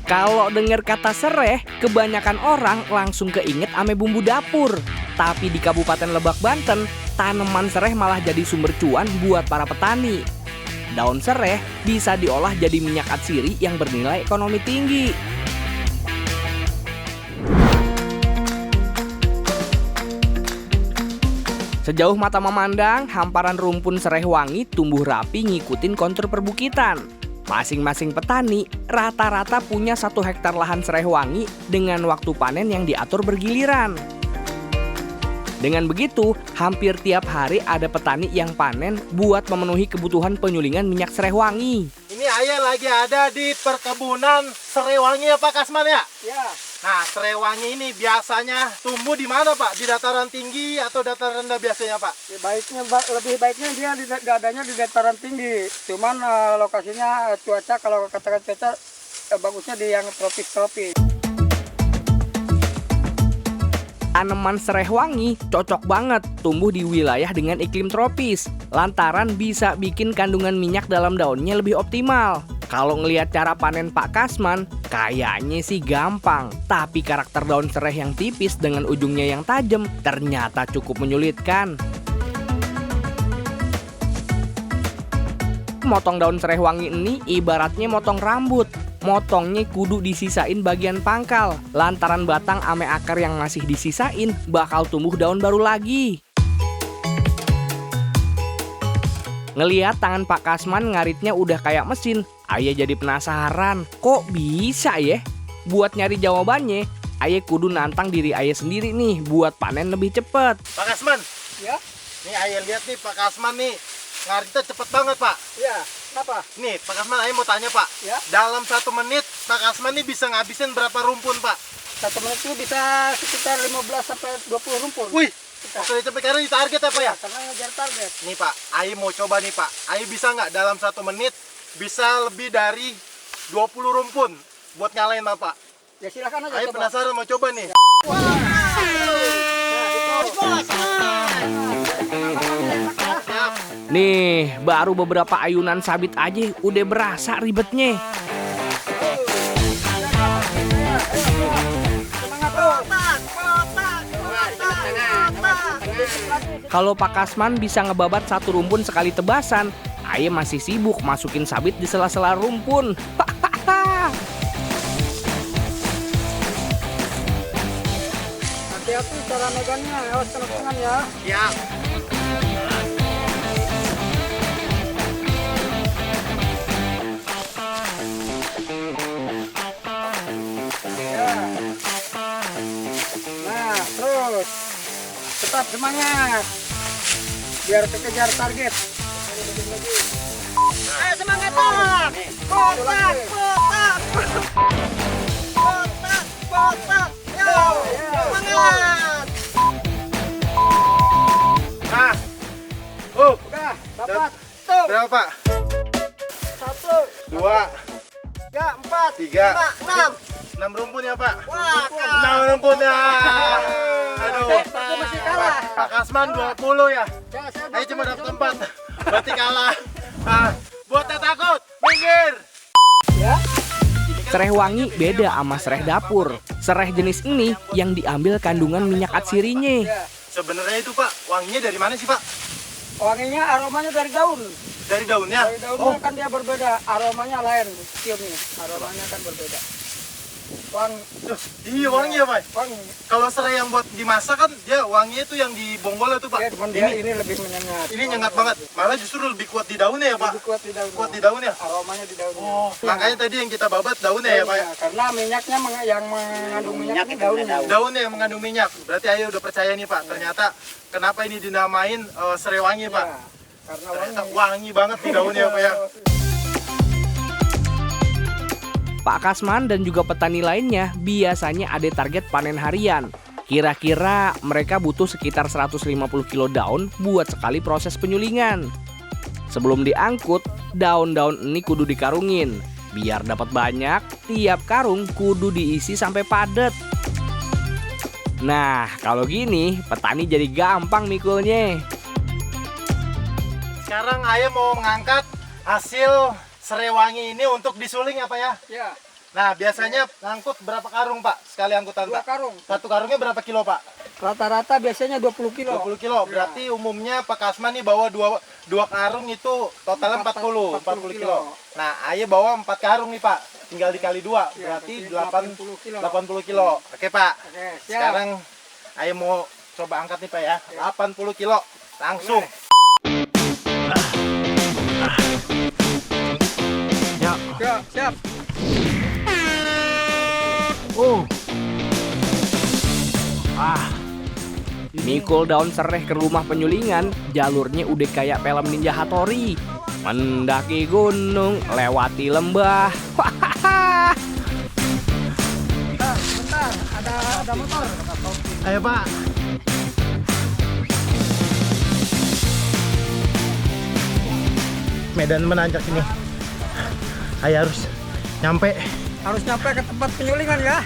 Kalau dengar kata sereh, kebanyakan orang langsung keinget ame bumbu dapur. Tapi di Kabupaten Lebak, Banten, tanaman sereh malah jadi sumber cuan buat para petani. Daun sereh bisa diolah jadi minyak atsiri yang bernilai ekonomi tinggi. Sejauh mata memandang, hamparan rumpun sereh wangi tumbuh rapi ngikutin kontur perbukitan. Masing-masing petani rata-rata punya 1 hektar lahan sereh wangi dengan waktu panen yang diatur bergiliran. Dengan begitu, hampir tiap hari ada petani yang panen buat memenuhi kebutuhan penyulingan minyak sereh wangi. Ini ayah lagi ada di perkebunan sereh wangi ya Pak Kasman ya? Ya, Nah, sereh wangi ini biasanya tumbuh di mana Pak? Di dataran tinggi atau dataran rendah biasanya Pak? lebih baiknya dia adanya di dataran tinggi. Cuman lokasinya cuaca, kalau katakan cuaca bagusnya di yang tropis-tropis. Tanaman sereh wangi cocok banget tumbuh di wilayah dengan iklim tropis, lantaran bisa bikin kandungan minyak dalam daunnya lebih optimal. Kalau ngelihat cara panen Pak Kasman, kayaknya sih gampang. Tapi karakter daun sereh yang tipis dengan ujungnya yang tajam ternyata cukup menyulitkan. Motong daun sereh wangi ini ibaratnya motong rambut. Motongnya kudu disisain bagian pangkal, lantaran batang ame akar yang masih disisain bakal tumbuh daun baru lagi. Ngeliat tangan Pak Kasman ngaritnya udah kayak mesin, ayah jadi penasaran, kok bisa ya? Buat nyari jawabannya, ayah kudu nantang diri ayah sendiri nih buat panen lebih cepet. Pak Kasman, Ya, nih ayah lihat nih Pak Kasman nih, ngaritnya cepet banget Pak. ya, kenapa? Nih Pak Kasman, ayah mau tanya Pak, Ya. dalam 1 menit Pak Kasman nih bisa ngabisin berapa rumpun Pak? 1 menit itu bisa sekitar 15 sampai 20 rumpun. Wih, oke cepet karena di target apa ya? Karena ngejar target. Nih Pak, ayah mau coba nih Pak, ayah bisa nggak dalam 1 menit bisa lebih dari 20 rumpun buat nyalain Bapak? Ya silakan aja Ayah coba. penasaran mau coba nih. Nih, baru beberapa ayunan sabit aja udah berasa ribetnya. Kalau Pak Kasman bisa ngebabat 1 rumpun sekali tebasan, ayah masih sibuk masukin sabit di sela-sela rumpun. Hati-hati cara megangnya, awas kena tangan ya. Ya. Nah, terus tetap semangat biar kekejar target. Ayo semangat Pak. Kotak, kotak. Kotak, kotak. Yo, semangat. Nah. Udah dapat tuh. Berapa Pak? 1, 2, 3, 4, 3, 5, 6. 6 rumpun ya Pak? Wah, 6 rumpun ya. Aduh. Tapi masih kalah. Pak Kasman 20 ya. Saya Ayo cuma dapat 4. Berarti kalah. Ah, buat yang takut, minggir. Ya. Sereh wangi beda sama sereh dapur. Sereh jenis ini yang diambil kandungan minyak atsirinya. Sebenarnya itu Pak, wanginya dari mana sih Pak? Wanginya aromanya dari daun. Dari daunnya? Dari daunnya kan dia berbeda, aromanya lain. Ciumnya, aromanya kan berbeda. Wangi, Iya wangi ya Pak. wangi. Kalau serai yang buat dimasak kan dia wanginya itu yang di bonggolnya tuh Pak. Ya, cuman dia ini lebih menyengat. Ini nyengat banget. Malah justru lebih kuat di daunnya ya Pak. Lebih kuat di daun. Kuat di daunnya. Aromanya di daunnya. Oh, makanya tadi yang kita babat daunnya ya Pak. Iya, karena minyaknya yang mengandung minyak ini daunnya. Daunnya yang mengandung minyak. Berarti Ayo udah percaya nih Pak. Ternyata kenapa ini dinamain serai wangi Pak? Iya, karena Ternyata wangi. wangi banget di daunnya ya Pak ya. Pak Kasman dan juga petani lainnya biasanya ada target panen harian. Kira-kira mereka butuh sekitar 150 kilo daun buat sekali proses penyulingan. Sebelum diangkut, daun-daun ini kudu dikarungin. Biar dapat banyak, tiap karung kudu diisi sampai padat. Nah, kalau gini, petani jadi gampang mikulnya. Sekarang Ayo mau mengangkat hasil serai wangi ini untuk disuling ya Pak ya. Ya, Nah, biasanya ngangkut berapa karung, Pak? Sekali angkutan, 2 Pak? karung. Satu karungnya berapa kilo, Pak? Rata-rata biasanya 20 kilo. 20 kilo. Berarti umumnya Pak Kasman nih bawa dua karung itu totalnya 40 kilo. Nah, Aye bawa 4 karung nih, Pak. Tinggal dikali 2, berarti 80 kilo. Oke, Pak. Oke, siap. Sekarang Aye mau coba angkat nih, Pak ya. 80 kilo. Langsung. Ya. Siap. Mikul daun sereh ke rumah penyulingan, jalurnya udah kayak film Ninja Hattori. Mendaki gunung, lewati lembah. Bentar, ada motor. Ayo, Pak. Medan menanjak ini. Ayo harus nyampe. Harus nyampe ke tempat penyulingan ya.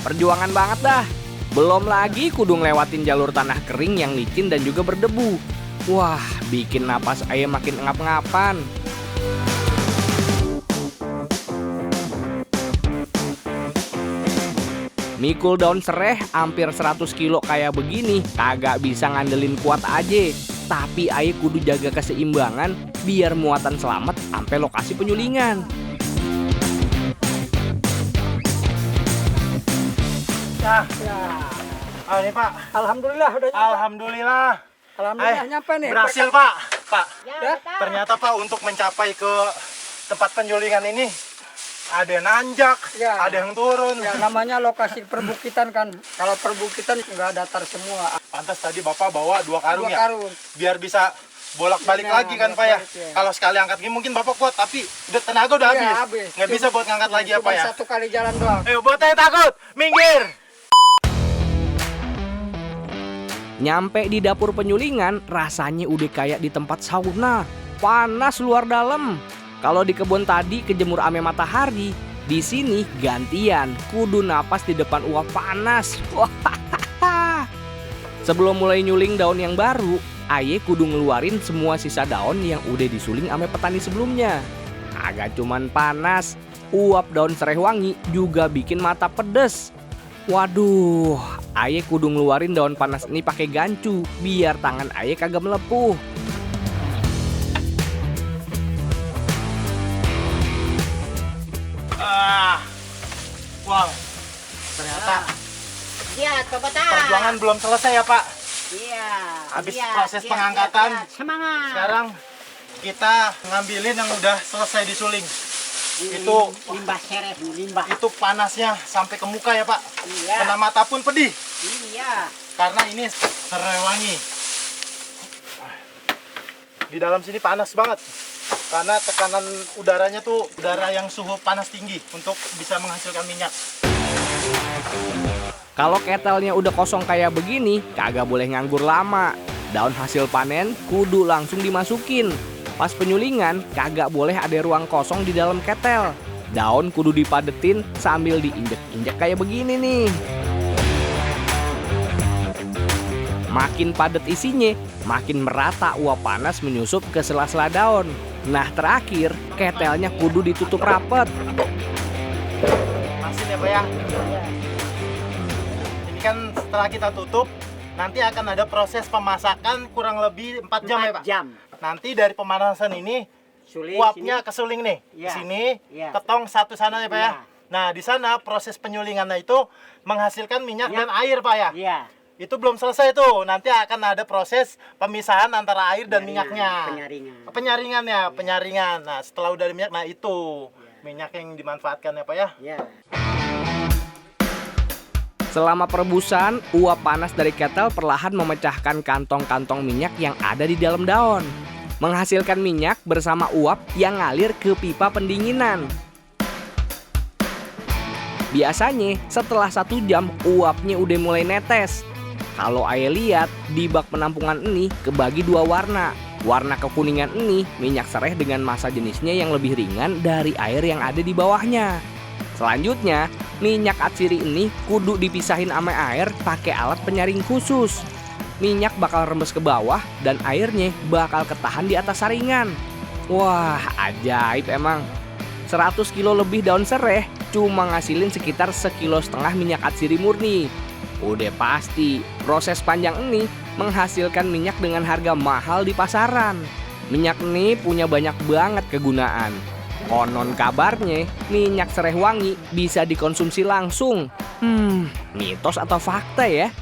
Perjuangan banget dah. Belum lagi kudu ngelewatin jalur tanah kering yang licin dan juga berdebu. Wah, bikin napas Aye makin ngap-ngapan. Mikul daun sereh hampir 100 kilo kayak begini, kagak bisa ngandelin kuat aja. Tapi Aye kudu jaga keseimbangan biar muatan selamat sampai lokasi penyulingan. Ya. Ah, ini, Pak. Alhamdulillah udah nyampe. Alhamdulillah. Alhamdulillah nyampe nih. Berhasil, Pak. Pak. Ya. Ternyata, Pak, untuk mencapai ke tempat penyulingan ini ada yang nanjak, Ya. ada yang turun. Ya, namanya lokasi perbukitan kan. Kalau perbukitan nggak datar semua. Pantas tadi Bapak bawa 2 karung 2 ya. karung. Biar bisa bolak-balik Nah, lagi kan, Pak ya. bolak-balik, ya. Kalau sekali angkat gini mungkin Bapak kuat, tapi udah tenaga udah Iya, habis. habis. Nggak bisa buat ngangkat lagi ya, Cuma Pak ya. satu kali jalan doang. Ayo, buat yang takut, minggir. Nyampe di dapur penyulingan, rasanya udah kayak di tempat sauna. Panas luar dalam. Kalau di kebun tadi kejemur ame matahari, di sini gantian, kudu napas di depan uap panas. Wah. Sebelum mulai nyuling daun yang baru, Aye kudu ngeluarin semua sisa daun yang udah disuling ame petani sebelumnya. Agak cuman panas, uap daun serai wangi juga bikin mata pedes. Waduh, Aye kudu ngeluarin daun panas ini pakai gancu biar tangan Aye kagak melepuh. Wow. Ternyata Iya, coba tak. perjuangan belum selesai ya, Pak. Iya. Habis iya, proses iya, pengangkatan, iya, iya. Semangat. Sekarang kita ngambilin yang udah selesai disuling. Itu limbah sereh, limbah. itu panasnya sampai ke muka ya, Pak. Iya. Kena mata pun pedih. Iya. Karena ini serai wangi. Di dalam sini panas banget. Karena tekanan udaranya tuh udara yang suhu panas tinggi untuk bisa menghasilkan minyak. Kalau ketelnya udah kosong kayak begini, kagak boleh nganggur lama. Daun hasil panen kudu langsung dimasukin. Pas penyulingan, kagak boleh ada ruang kosong di dalam ketel. Daun kudu dipadetin sambil diinjek-injek kayak begini nih. Makin padat isinya, makin merata uap panas menyusup ke sela-sela daun. Nah terakhir, ketelnya kudu ditutup rapet. Masih ya, Pak ya. Ini kan setelah kita tutup, nanti akan ada proses pemasakan kurang lebih 4 jam ya, Pak. 4 jam. Nanti dari pemanasan ini Suling uapnya sini. kesuling nih. Di Iya. sini Iya. ketong satu sana ya, Pak ya. Iya. Nah, di sana proses penyulingannya itu menghasilkan minyak Minyak. dan air, Pak ya. Iya. Itu belum selesai tuh. Nanti akan ada proses pemisahan antara air dan minyaknya. Penyaringan. Penyaringan. Nah, setelah udah ada minyak, nah itu minyak yang dimanfaatkan ya, Pak ya. Iya. Selama perebusan, uap panas dari ketel perlahan memecahkan kantong-kantong minyak yang ada di dalam daun, menghasilkan minyak bersama uap yang ngalir ke pipa pendinginan. Biasanya setelah 1 jam uapnya udah mulai netes. Kalau Aye lihat di bak penampungan ini kebagi 2 warna. Warna kekuningan ini minyak sereh dengan massa jenisnya yang lebih ringan dari air yang ada di bawahnya. Selanjutnya, minyak atsiri ini kudu dipisahin sama air pakai alat penyaring khusus. Minyak bakal rembes ke bawah dan airnya bakal ketahan di atas saringan. Wah, ajaib emang. 100 kilo lebih daun sereh cuma ngasilin sekitar 1,5 kilo minyak atsiri murni. Udah pasti, proses panjang ini menghasilkan minyak dengan harga mahal di pasaran. Minyak ini punya banyak banget kegunaan. Konon kabarnya, minyak serai wangi bisa dikonsumsi langsung. Mitos atau fakta ya?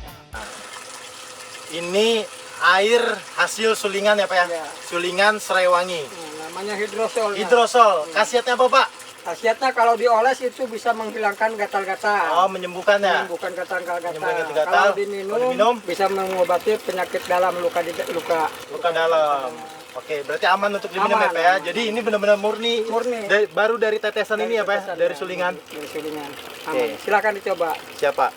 Ini air hasil sulingan ya Pak ya? Ya. Sulingan serai wangi. Namanya hidrosol. Hidrosol. Khasiatnya apa Pak? Khasiatnya kalau dioles itu bisa menghilangkan gatal-gatal. Oh, menyembuhkan ya? Menyembuhkan gatal-gatal. Menyembuhkan gatal. Kalau diminum, diminum, bisa mengobati penyakit dalam, luka dalam. Oke, berarti aman untuk diminum ya Aman, Pak ya? aman. Jadi ini benar-benar murni. baru dari tetesan ini ya Pak ya? tetesan, Dari ya. sulingan. Dari sulingan. Oke. Aman. Silakan dicoba. Siapa?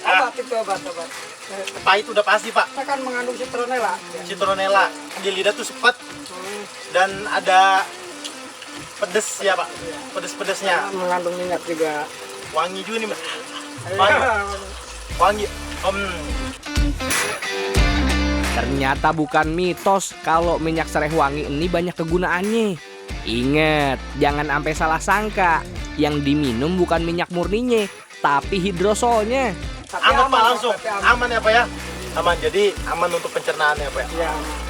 Mantap. obat. Pahit udah pasti Pak. Kita kan mengandung citronella. Citronella. Di lidah tuh sepet. Dan ada pedes ya Pak. Pedes-pedesnya. Mengandung minyak juga. Wangi juga nih Mas. Wangi. Ternyata bukan mitos kalau minyak serai wangi ini banyak kegunaannya. Ingat, jangan sampai salah sangka. Yang diminum bukan minyak murninya, tapi hidrosolnya. Tapi Anget Pak aman, langsung. tapi aman. Aman ya Pak ya? Aman. Jadi aman untuk pencernaan ya Pak ya? Iya.